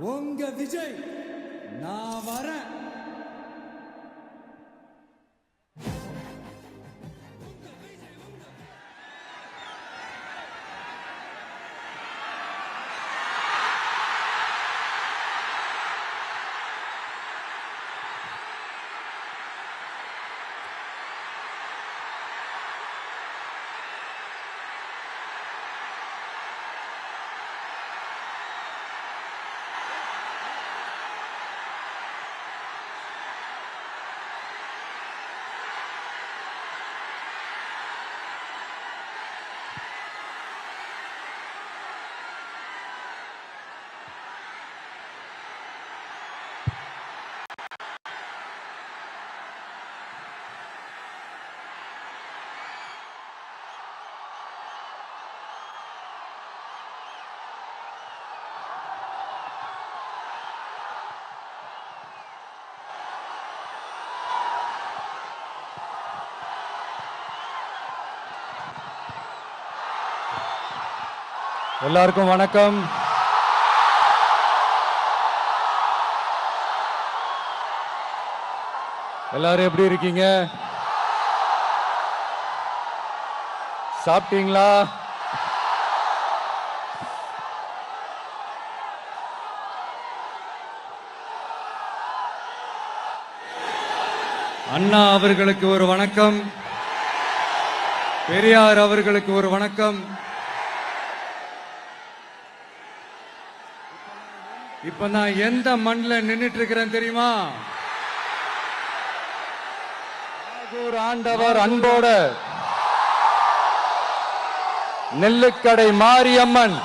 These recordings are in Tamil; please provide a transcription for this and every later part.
உங்க விஜய் நான் வரேன். எல்லாருக்கும் வணக்கம். எல்லாரும் எப்படி இருக்கீங்க? சாப்பிட்டீங்களா? அண்ணா அவர்களுக்கு ஒரு வணக்கம், பெரியார் அவர்களுக்கு ஒரு வணக்கம். இப்ப நான் எந்த மண்ணில் நின்றுட்டு இருக்கிறேன் தெரியுமா? ஆண்டவர் அன்போட நெல்லுக்கடை மாரியம்மன்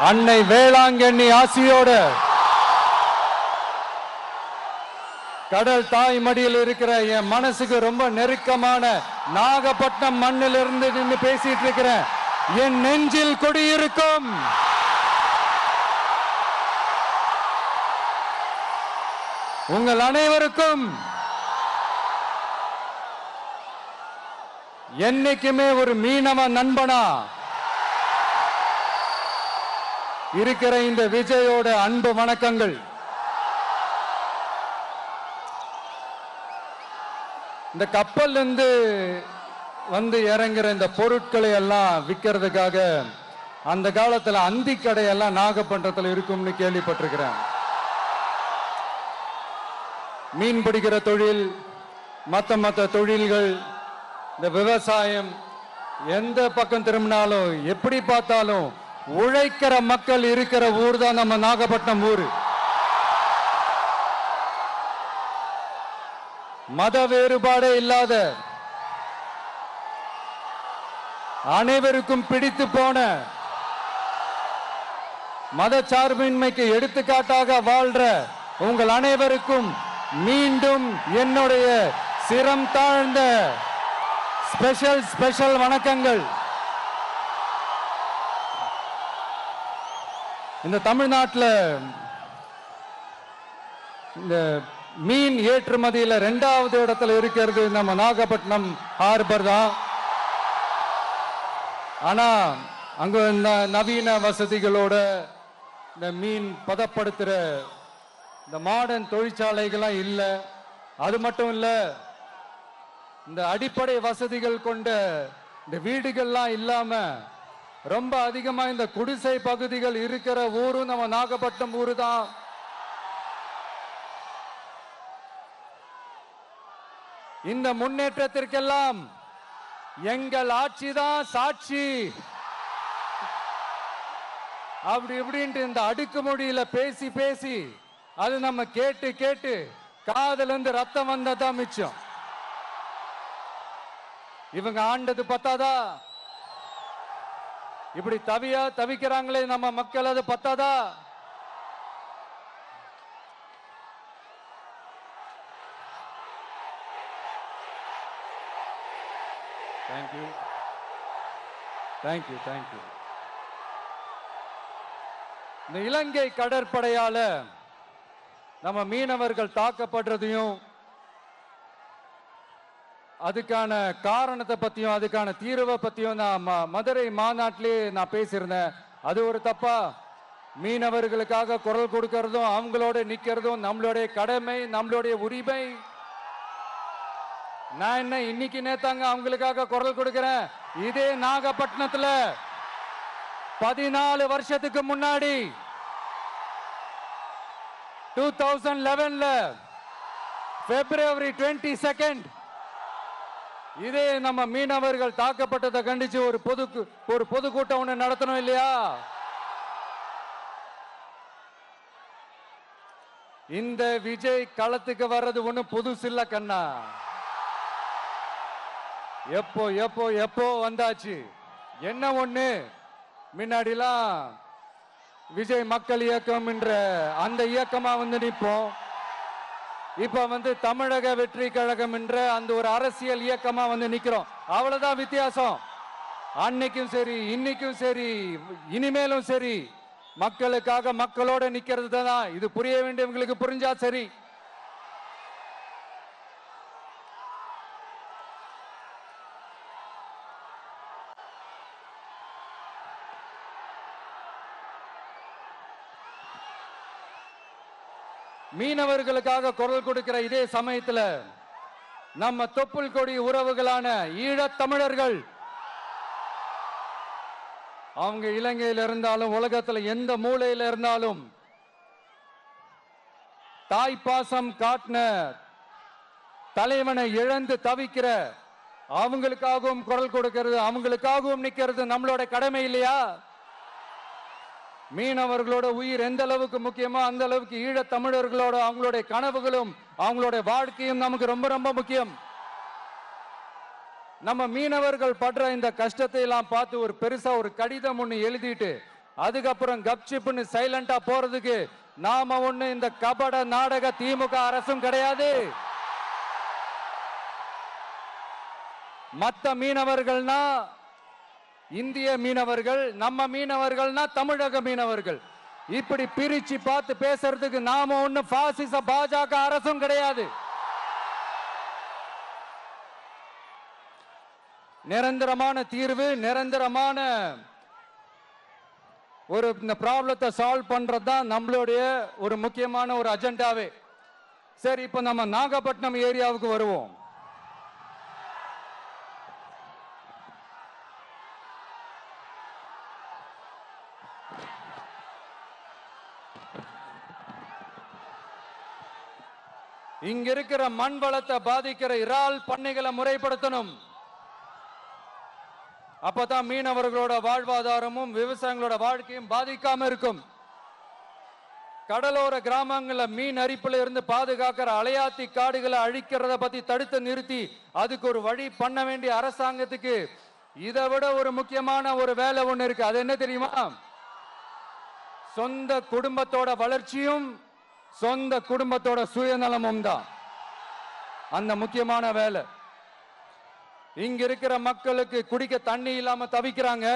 அன்னை வேளாங்கண்ணி ஆசியோட கடல் தாய் மடியில் இருக்கிற என் மனசுக்கு ரொம்ப நெருக்கமான நாகப்பட்டினம் மண்ணில் இருந்து நின்று பேசிட்டு இருக்கிறேன். என் நெஞ்சில் குடியிருக்கும் உங்கள் அனைவருக்கும் என்னைக்குமே ஒரு மீனவ நண்பனா இருக்கிற இந்த விஜயோட அன்பு வணக்கங்கள். இந்த கப்பல் இருந்து வந்து இறங்குற இந்த பொருட்களை எல்லாம் விற்கிறதுக்காக அந்த காலத்துல அந்தி கடையெல்லாம் நாகப்பட்டினத்தில் இருக்கும்னு கேள்விப்பட்டிருக்கிறேன். மீன் பிடிக்கிற தொழில், மற்ற தொழில்கள், இந்த விவசாயம், எந்த பக்கம் திரும்பினாலும் எப்படி பார்த்தாலும் உழைக்கிற மக்கள் இருக்கிற ஊர் தான் நம்ம நாகப்பட்டினம் ஊர். மத வேறுபாடே இல்லாத அனைவருக்கும் பிடித்து போன மத சார்பின்மைக்கு எடுத்துக்காட்டாக வாழ்ற உங்கள் அனைவருக்கும் மீண்டும் என்னுடைய சிரம் தாழ்ந்த ஸ்பெஷல் வணக்கங்கள். இந்த தமிழ்நாட்டில் இந்த மீன் ஏற்றுமதியில் 2வது இடத்துல இருக்கிறது நம்ம நாகப்பட்டினம் ஹார்பர் தான். ஆனா அங்க நவீன வசதிகளோட இந்த மீன் பதப்படுத்துற இந்த மாடர்ன் தொழிற்சாலைகள்லாம் இல்லை. அது மட்டும் இல்ல, இந்த அடிப்படை வசதிகள் கொண்ட இந்த வீடுகள்லாம் இல்லாம ரொம்ப அதிகமா இந்த குடிசை பகுதிகள் இருக்கிற ஊரும் நம்ம நாகப்பட்டினம் ஊரு தான். இந்த முன்னேற்றத்திற்கெல்லாம் எங்கள் ஆட்சி தான் சாட்சி. அப்படி இப்படின்ட்டு இந்த அடுக்குமொழியில பேசி பேசி அது நம்ம கேட்டு கேட்டு காதுல இருந்து ரத்தம் வந்ததான் மிச்சம். இவங்க ஆண்டது பத்தாதா? இப்படி தவிக்கிறாங்களே நம்ம மக்கள், அது பத்தாதா? தேங்க்யூ. இந்த இலங்கை கடற்படையால நம்ம மீனவர்கள் தாக்கப்படுறதையும் அதுக்கான காரணத்தை பத்தியும் அதுக்கான தீர்வை பத்தியும் நான் மதுரை மாநாட்டிலே நான் பேசியிருந்தேன். அது ஒரு தப்பா? மீனவர்களுக்காக குரல் கொடுக்கறதும் அவங்களோட நிக்கிறதும் நம்மளுடைய கடமை, நம்மளுடைய உரிமை. நான் என்ன இன்னைக்கு நேத்தாங்க அவங்களுக்காக குரல் கொடுக்கிறேன். இதே நாகப்பட்டினத்துல 14 வருஷத்துக்கு முன்னாடி 2011ல February 22 இதே நம்ம மீனவர்கள் தாக்கப்பட்டதை கண்டிச்சு ஒரு பொதுக்கூட்டம் ஒண்ணு நடத்தணும் இல்லையா? இந்த விஜய் களத்துக்கு வர்றது ஒண்ணு புதுசு இல்ல கண்ணா. எப்போ எப்போ எப்போ வந்தாச்சு. என்ன ஒண்ணு, முன்னாடிலாம் விஜய் மக்கள் இயக்கம் என்ற அந்த இயக்கமா வந்து நிற்போம். இப்ப தமிழக வெற்றி கழகம் என்ற அந்த ஒரு அரசியல் இயக்கமா வந்து நிக்கிறோம். அவ்வளவுதான் வித்தியாசம். அன்னைக்கும் சரி, இன்னைக்கும் சரி, இனிமேலும் சரி, மக்களுக்காக மக்களோட நிக்கிறது தான். இது புரிய வேண்டியவங்களுக்கு புரிஞ்சா சரி. மீனவர்களுக்காக குரல் கொடுக்கிற இதே சமயத்துல நம்ம தொப்புள் கொடி உறவுகளான ஈழத் தமிழர்கள், அவங்க இலங்கையில் இருந்தாலும் உலகத்துல எந்த மூலையில இருந்தாலும் தாய்ப்பாசம் காட்டின தலைவனை இழந்து தவிக்கிற அவங்களுக்காகவும் குரல் கொடுக்கிறது, அவங்களுக்காகவும் நிக்கிறது நம்மளோட கடமை இல்லையா? மீனவர்களோட உயிர் எந்த அளவுக்கு முக்கியமோ அந்த அளவுக்கு ஈழத் தமிழர்களோட அவங்களுடைய கனவுகளும் அவங்களுடைய வாழ்க்கையும் நமக்கு ரொம்ப ரொம்ப முக்கியம். நம்ம மீனவர்கள் படுற இந்த கஷ்டத்தை எல்லாம் பார்த்து ஒரு பெருசா ஒரு கடிதம் ஒண்ணு எழுதிட்டு அதுக்கப்புறம் கப்சிப்னு சைலண்டா போறதுக்கு நாம ஒண்ணு இந்த கபட நாடக திமுக அரசும் கிடையாது. மத்த மீனவர்கள்னா இந்திய மீனவர்கள், நம்ம மீனவர்கள்னா தமிழக மீனவர்கள். இப்படி பிரிச்சு பார்த்து பேசுறதுக்கு நாம ஒண்ணு பாசிச பாஜக அரசும் கிடையாது. நிரந்தரமான தீர்வு, நிரந்தரமான ஒரு இந்த ப்ராப்ளத்தை சால்வ் பண்றது தான் நம்மளுடைய ஒரு முக்கியமான ஒரு அஜெண்டாவே. சரி, இப்ப நம்ம நாகப்பட்டினம் ஏரியாவுக்கு வருவோம். இங்க இருக்கிற மண் வளத்தை பாதிக்கிற இறால் பண்ணைகளை முறைப்படுத்தணும். அப்பதான் மீனவர்களோட வாழ்வாதாரமும் விவசாயிகளோட வாழ்க்கையும் பாதிக்காம இருக்கும். கடலோர கிராமங்கள்ல மீன் அரிப்புல இருந்து பாதுகாக்கிற அலையாத்தி காடுகளை அழிக்கிறத பத்தி தடுத்து நிறுத்தி அதுக்கு ஒரு வழி பண்ண வேண்டிய அரசாங்கத்துக்கு இதை விட ஒரு முக்கியமான ஒரு வேலை ஒண்ணு இருக்கு. அது என்ன தெரியுமா? சொந்த குடும்பத்தோட வளர்ச்சியும் சொந்த குடும்பத்தோட சுயநலமும் தான் அந்த முக்கியமான வேலை. இங்க இருக்கிற மக்களுக்கு குடிக்க தண்ணி இல்லாம தவிக்கிறாங்க.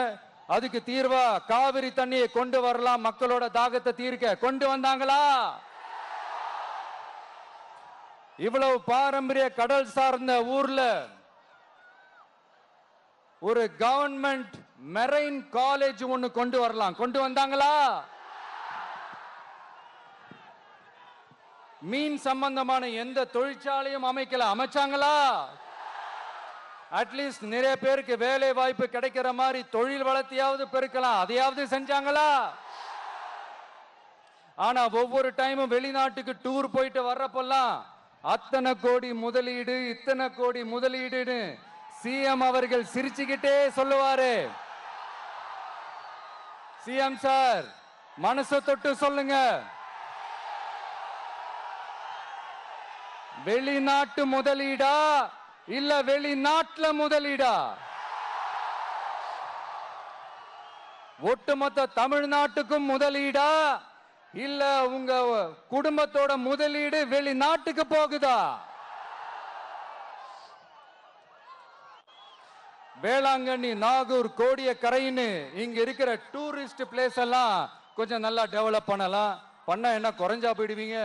அதுக்கு தீர்வா காவிரி தண்ணியை கொண்டு வரலாம், மக்களோட தாகத்தை தீர்க்க. கொண்டு வந்தாங்களா? இவ்வளவு பாரம்பரிய கடல் சார்ந்த ஊர்ல ஒரு கவர்மெண்ட் மெரைன் காலேஜ் ஒன்னு கொண்டு வரலாம். கொண்டு வந்தாங்களா? மீன் சம்பந்தமான எந்த தொழிற்சாலையும் அமைக்கல. அமைச்சாங்களா? அட்லீஸ்ட் நிறைய பேருக்கு வேலை வாய்ப்பு கிடைக்கிற மாதிரி தொழில் வளர்த்தியாவது பெருக்கலாம். அதையாவது செஞ்சாங்களா? ஆனா ஒவ்வொரு டைமும் வெளிநாட்டுக்கு டூர் போயிட்டு வர்றப்பெல்லாம் அத்தனை கோடி முதலீடு, இத்தனை கோடி முதலீடுன்னு சிஎம் அவர்கள் சிரிச்சுக்கிட்டே சொல்லுவாரு. சிஎம் சார், மனசை தொட்டு சொல்லுங்க, வெளிநாட்டு முதலீடா இல்ல வெளிநாட்டுல முதலீடா? ஒட்டுமொத்த தமிழ்நாட்டுக்கும் முதலீடா இல்ல உங்க குடும்பத்தோட முதலீடு வெளிநாட்டுக்கு போகுதா? வேளாங்கண்ணி, நாகூர், கோடியக்கரைன்னு இங்க இருக்கிற டூரிஸ்ட் பிளேஸ் எல்லாம் கொஞ்சம் நல்லா டெவலப் பண்ணலாம். பண்ண என்ன குறைஞ்சா போயிடுவீங்க?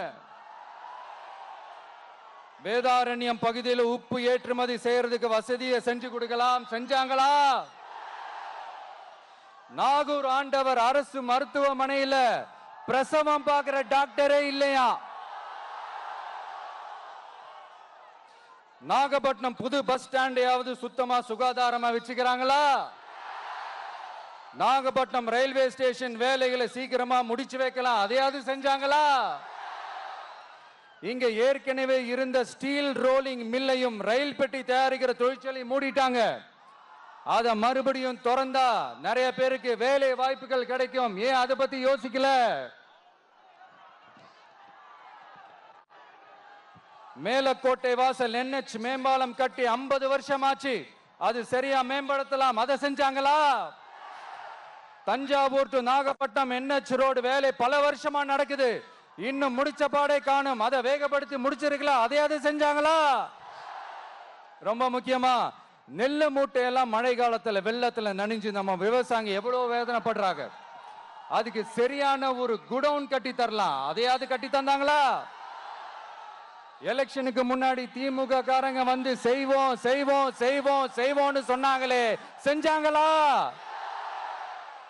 வேதாரண்யம் பகுதியில் உப்பு ஏற்றுமதி செய்யறதுக்கு வசதியை செஞ்சு கொடுக்கலாம். செஞ்சாங்களா? நாகூர் ஆண்டவர் அரசு மருத்துவமனையில பிரசவம் பார்க்கிற டாக்டரே இல்லையா? நாகப்பட்டினம் புது பஸ் ஸ்டாண்டையாவது சுத்தமா சுகாதாரமா வச்சுக்கிறாங்களா? நாகப்பட்டினம் ரயில்வே ஸ்டேஷன் வேலைகளை சீக்கிரமா முடிச்சு வைக்கலாம், அதையாவது செஞ்சாங்களா? இங்க ஏற்கனவே இருந்த ஸ்டீல் ரோலிங் மில்லையும் ரயில் பெட்டி தயாரிக்கிற தொழிற்சாலை மூடிட்டாங்க. அத மறுபடியும் திறந்தா நிறைய பேருக்கு வேலை வாய்ப்புகள் கிடைக்கும். ஏன் அதை பத்தி யோசிக்கல? மேலக்கோட்டை வாசல் NH மேம்பாலம் கட்டி 50 வருஷம் ஆச்சு, அது சரியா மேம்படுத்தலாம், அதை செஞ்சாங்களா? Thanjavur to Nagapattinam NH road வேலை பல வருஷமா நடக்குது, இன்னும் முடிச்ச பாடே காணும், அதை வேகப்படுத்தி முடிச்சிருக்கலாம், அதையாவது செஞ்சாங்களா? ரொம்ப முக்கியமா நெல்லு மூட்டையெல்லாம் மழை காலத்துல வெள்ளத்துல நனைஞ்சு நம்ம விவசாயிங்க எவ்வளவு வேதனைப்படுறாங்க, அதுக்கு சரியான ஒரு குடவுன் கட்டி தரலாம், அதையாவது கட்டி தந்தாங்களா? எலெக்ஷனுக்கு முன்னாடி திமுக காரங்க வந்து செய்வோம் செய்வோம் செய்வோம் செய்வோம்னு சொன்னாங்களே, செஞ்சாங்களா?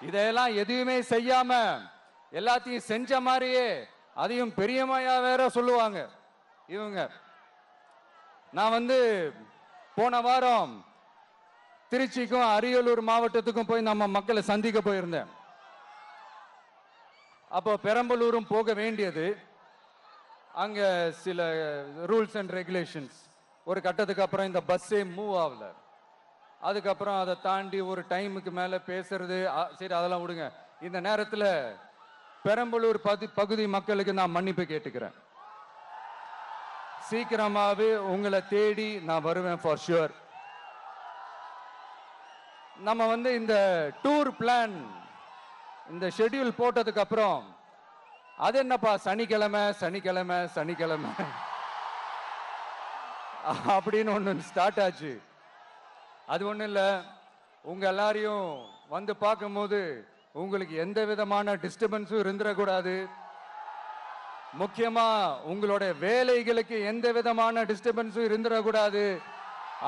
இதெல்லாம் எதுவுமே செய்யாம எல்லாத்தையும் செஞ்ச மாதிரியே அதையும் பெரியமையா வேற சொல்லுவாங்க இவங்க. நான் வந்து போன வாரம் திருச்சிக்கும் அரியலூர் மாவட்டத்துக்கும் போய் நம்ம மக்களை சந்திக்க போயிருந்தேன். அப்போ பெரம்பலூரும் போக வேண்டியது. அங்க சில ரூல்ஸ் அண்ட் ரெகுலேஷன்ஸ், ஒரு கட்டத்துக்கு அப்புறம் இந்த பஸ்ஸே மூவ் ஆகல. அதுக்கப்புறம் அதை தாண்டி ஒரு டைமுக்கு மேல பேசுறது, சரி அதெல்லாம் விடுங்க. இந்த நேரத்தில் பெரம்பலூர் பகுதி மக்களுக்கு நான் மன்னிப்பு கேட்டுக்கிறேன். சீக்கிரமாவே உங்களை தேடி நான் வருவேன் ஃபார் ஷுவர். நம்ம வந்து இந்த டூர் பிளான், இந்த ஷெட்யூல் போட்டதுக்கு அப்புறம் அது என்னப்பா சனிக்கிழமை சனிக்கிழமை சனிக்கிழமை அப்படின்னு ஒன்று ஸ்டார்ட் ஆச்சு. அது ஒன்றும் இல்லை, உங்க எல்லாரையும் வந்து பார்க்கும்போது உங்களுக்கு எந்த விதமான டிஸ்டர்பன்ஸும் இருந்துடக்கூடாது. முக்கியமா உங்களுடைய வேலைகளுக்கு எந்த விதமான டிஸ்டர்பன்ஸும் இருந்துடக்கூடாது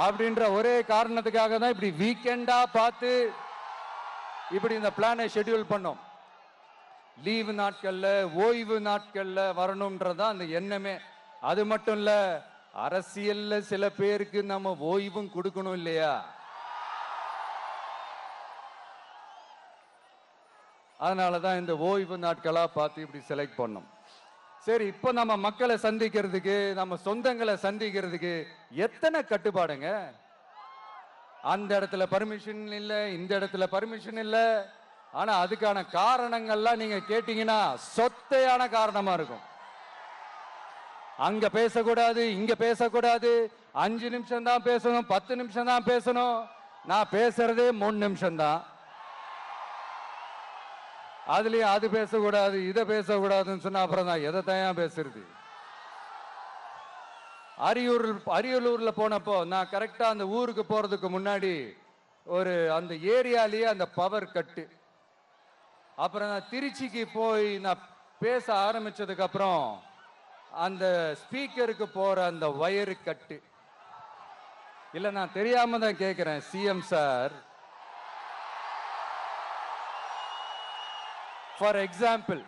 அப்படின்ற ஒரே காரணத்துக்காக தான் இப்படி வீக்கெண்டா பார்த்து இப்படி இந்த பிளானை ஷெட்யூல் பண்ணோம். லீவு நாட்கள்ல ஓய்வு நாட்கள்ல வரணும்ன்றதான் அந்த எண்ணமே. அது மட்டும் இல்ல, அரசியல்ல சில பேருக்கு நம்ம ஓய்வும் கொடுக்கணும் இல்லையா? அதனாலதான் இந்த ஓய்வு நாட்களா பார்த்து இப்படி செலக்ட் பண்ணோம். சரி, இப்போ நம்ம மக்களை சந்திக்கிறதுக்கு, நம்ம சொந்தங்களை சந்திக்கிறதுக்கு எத்தனை கட்டுப்பாடுங்க. அந்த இடத்துல பர்மிஷன் இல்லை, இந்த இடத்துல பர்மிஷன் இல்லை. ஆனா அதுக்கான காரணங்கள்லாம் நீங்க கேட்டீங்கன்னா சொத்தையான காரணமா இருக்கும். அங்க பேசக்கூடாது, இங்க பேசக்கூடாது, 5 நிமிஷம் தான் பேசணும், 10 நிமிஷம் தான் பேசணும். நான் பேசுறதே 3 நிமிஷம் தான். அதுலயும் அது பேசக்கூடாது, இதை பேசக்கூடாதுன்னு சொன்னா அப்புறம் தான் எதை தான் பேசுறது. அரியலூர்ல போனப்போ நான் கரெக்டா அந்த ஊருக்கு போறதுக்கு முன்னாடி ஒரு அந்த ஏரியாலேயே அந்த பவர் கட்டு. அப்புறம் நான் திருச்சிக்கு போய் நான் பேச ஆரம்பிச்சதுக்கு அப்புறம் அந்த ஸ்பீக்கருக்கு போற அந்த வயரு கட்டு. இல்ல நான் தெரியாம தான் கேட்கிறேன், சிஎம் சார், ஃபார் எக்ஸாம்பிள்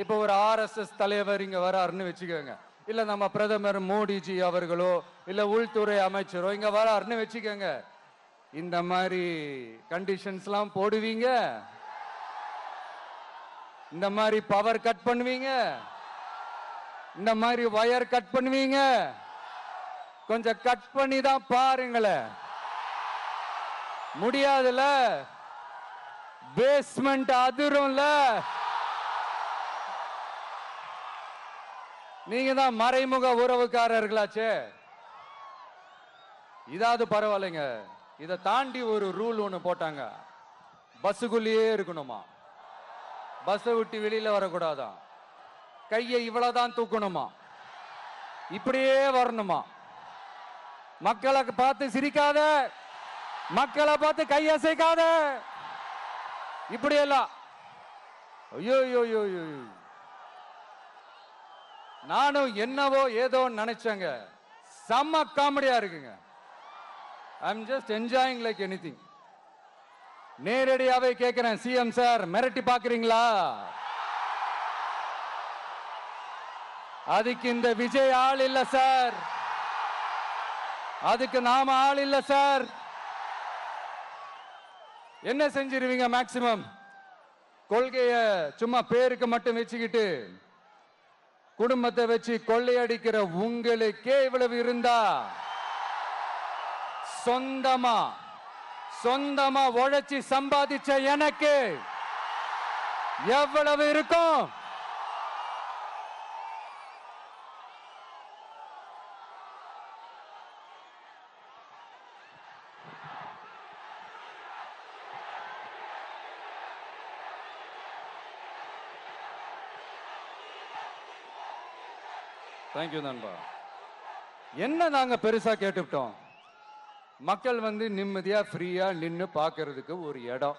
இப்போ ஒரு RSS தலைவர் இங்க வராருன்னு வச்சுக்கோங்க, இல்ல நம்ம பிரதமர் மோடிஜி அவர்களோ இல்ல உள்துறை அமைச்சரோ இங்க வராருன்னு வச்சுக்கோங்க, இந்த மாதிரி கண்டிஷன்ஸ்லாம் போடுவீங்க, இந்த மாதிரி பவர் கட் பண்ணுவீங்க, இந்த மாதிரி வயர் கட் பண்ணுவீங்க. கொஞ்சம் கட் பண்ணி தான் பாருங்களேன். முடியாதுல, பேஸ்மெண்ட் அதிரும்ல. நீங்க தான் மறைமுக உறவுக்காரர்களாச்சே. இதாவது பரவாயில்லைங்க. இதை தாண்டி ஒரு ரூல் ஒன்று போட்டாங்க, பஸ்ஸுக்குள்ளேயே இருக்கணுமா, பஸ்ஸை விட்டு வெளியில வரக்கூடாதான், கையை இவ்வளவுதான் தூக்கணுமா, இப்படியே வரணுமா, மக்களை பார்த்து சிரிக்காத, மக்களை பார்த்து கையசைக்காத, இப்படி எல்லாம். ஐயோ ஐயோ, நானும் என்னவோ ஏதோ நினைச்சேங்க. செம்ம காமெடியா இருக்குங்க. I am just enjoying like anything. நேரடியாவே கேட்கிறேன், சிஎம் சார் மிரட்டி பாக்குறீங்களா? அதுக்கு இந்த விஜய் ஆள் இல்ல சார், அதுக்கு நாம ஆள் இல்ல சார். என்ன செஞ்சிருவீங்க? மேக்சிமம் கொள்கைய சும்மா பேருக்கு மட்டும் வச்சுக்கிட்டு குடும்பத்தை வச்சு கொள்ளையடிக்கிற உங்களுக்கே இவ்வளவு இருந்தா, சொந்தமா உழைச்சி சம்பாதிச்ச எனக்கு எவ்வளவு இருக்கும்? தேங்க்யூ நண்பா. என்ன நாங்க பெருசா கேட்டுவிட்டோம்? மக்கள் நிம்மதியா ஃப்ரீயா நின்று பார்க்கறதுக்கு ஒரு இடம்,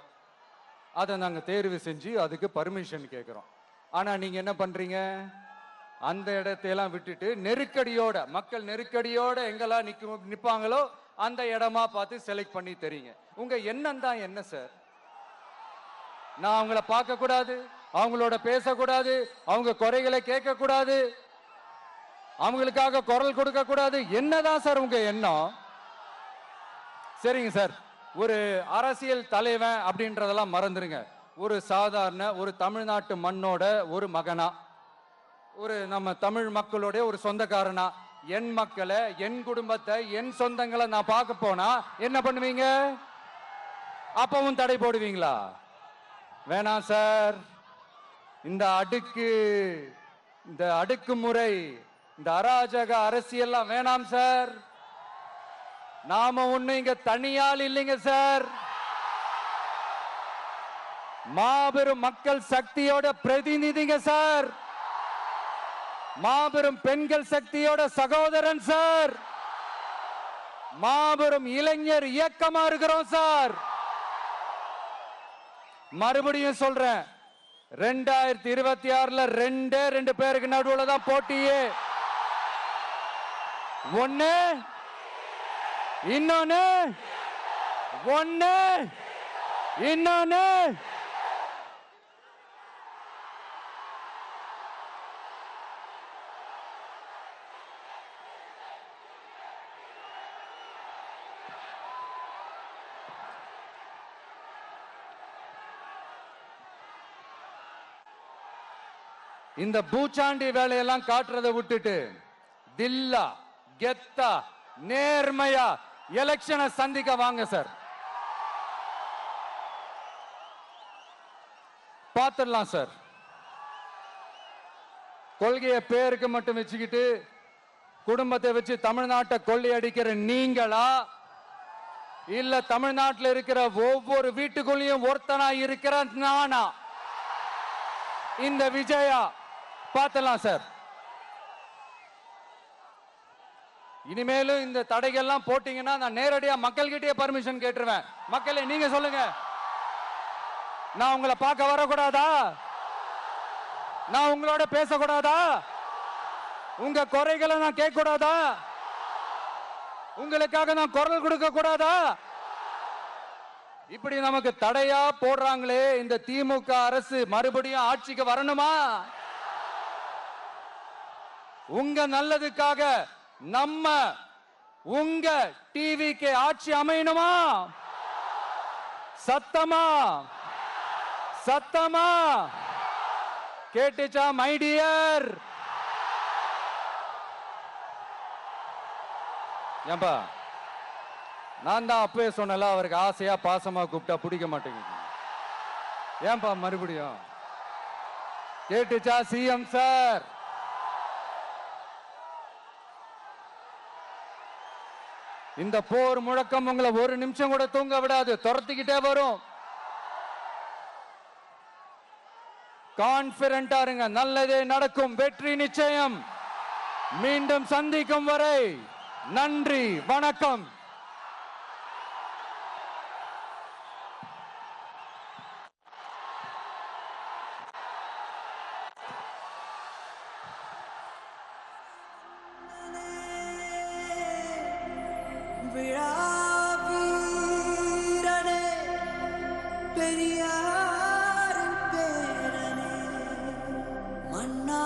அதை நாங்க தேர்வு செஞ்சு அதுக்கு பர்மிஷன் கேட்கிறோம். ஆனா நீங்க என்ன பண்றீங்க? அந்த இடத்தையெல்லாம் விட்டுட்டு நெருக்கடியோட, மக்கள் நெருக்கடியோட எங்கெல்லாம் நிப்பாங்களோ அந்த இடமா பார்த்து செலக்ட் பண்ணி தெரியுங்க. உங்க எண்ணம் தான் என்ன சார்? நான் அவங்கள பார்க்க கூடாது, அவங்களோட பேசக்கூடாது, அவங்க குறைகளை கேட்க கூடாது, அவங்களுக்காக குரல் கொடுக்க கூடாது, என்னதான் சார் உங்க எண்ணம்? சரிங்க சார், ஒரு அரசியல் தலைவன் அப்படின்றதெல்லாம் மறந்துருங்க. ஒரு சாதாரண ஒரு தமிழ்நாட்டு மண்ணோட ஒரு மகனா, ஒரு நம்ம தமிழ் மக்களுடைய ஒரு சொந்தக்காரனா, என் மக்களை, என் குடும்பத்தை, என் சொந்தங்களை நான் பார்க்க போனா என்ன பண்ணுவீங்க? அப்பவும் தடை போடுவீங்களா? வேணாம் சார். இந்த அடுக்குமுறை, இந்த அராஜக அரசியல்லாம் வேணாம் சார். நாம ஒண்ணு இங்க தனியால் இல்லைங்க சார், மாபெரும் மக்கள் சக்தியோட பிரதிநிதிங்க சார், மாபெரும் பெண்கள் சக்தியோட சகோதரன் சார், மாபெரும் இளைஞர் இயக்கமா இருக்கிறோம் சார். மறுபடியும் சொல்றேன், 2026ல ரெண்டு பேருக்கு நடுவுல தான் போட்டியே. ஒண்ணு இன்னொன்னு, இந்த பூச்சாண்டி வேலையெல்லாம் காட்டுறதை விட்டுட்டு தில்லா கெத்தா நேர்மையா எலெக்ஷனை சந்திக்க வாங்க சார். பார்த்துடலாம் சார். கொள்கையை பேருக்கு மட்டும் வச்சுக்கிட்டு குடும்பத்தை வச்சு தமிழ்நாட்டை கொள்ளையடிக்கிற நீங்களா, இல்ல தமிழ்நாட்டில் இருக்கிற ஒவ்வொரு வீட்டுக்குள்ளேயும் ஒருத்தனா இருக்கிற நானா, இந்த விஜயா? பார்த்துடலாம் சார். இனிமேலும் இந்த தடைகள்லாம் போட்டீங்கன்னா நான் நேரடியா மக்கள்கிட்டயே பர்மிஷன் கேட்டுருவேன். மக்களே நீங்க சொல்லுங்க, நான் உங்களை பார்க்க வரக்கூடாதா? நான் உங்களோட பேசக்கூடாதா? உங்க குறைகளை நான் கேட்க கூடாதா? உங்களுக்காக நான் குரல் கொடுக்க கூடாதா? இப்படி நமக்கு தடையா போடுறாங்களே, இந்த திமுக அரசு மறுபடியும் ஆட்சிக்கு வரணுமா? உங்க நல்லதுக்காக நம்ம உங்க டிவிக்கு ஆட்சி அமையணுமா? சத்தமா கேட்டுச்சா மை டியர்? ஏன்பா, நான் தான் அப்பவே சொன்னல, அவருக்கு ஆசையா பாசமா கூப்பிட்டா பிடிக்க மாட்டேங்குது. ஏன்பா மறுபடியும்? கேட்டுச்சா சிஎம் சார்? இந்த போர் முழக்கம் உங்களை ஒரு நிமிஷம் கூட தூங்க விடாது, துரத்திக்கிட்டே வரும். கான்பிடண்டா இருங்க, நல்லதே நடக்கும், வெற்றி நிச்சயம். மீண்டும் சந்திக்கும் வரை நன்றி, வணக்கம். அண்ணா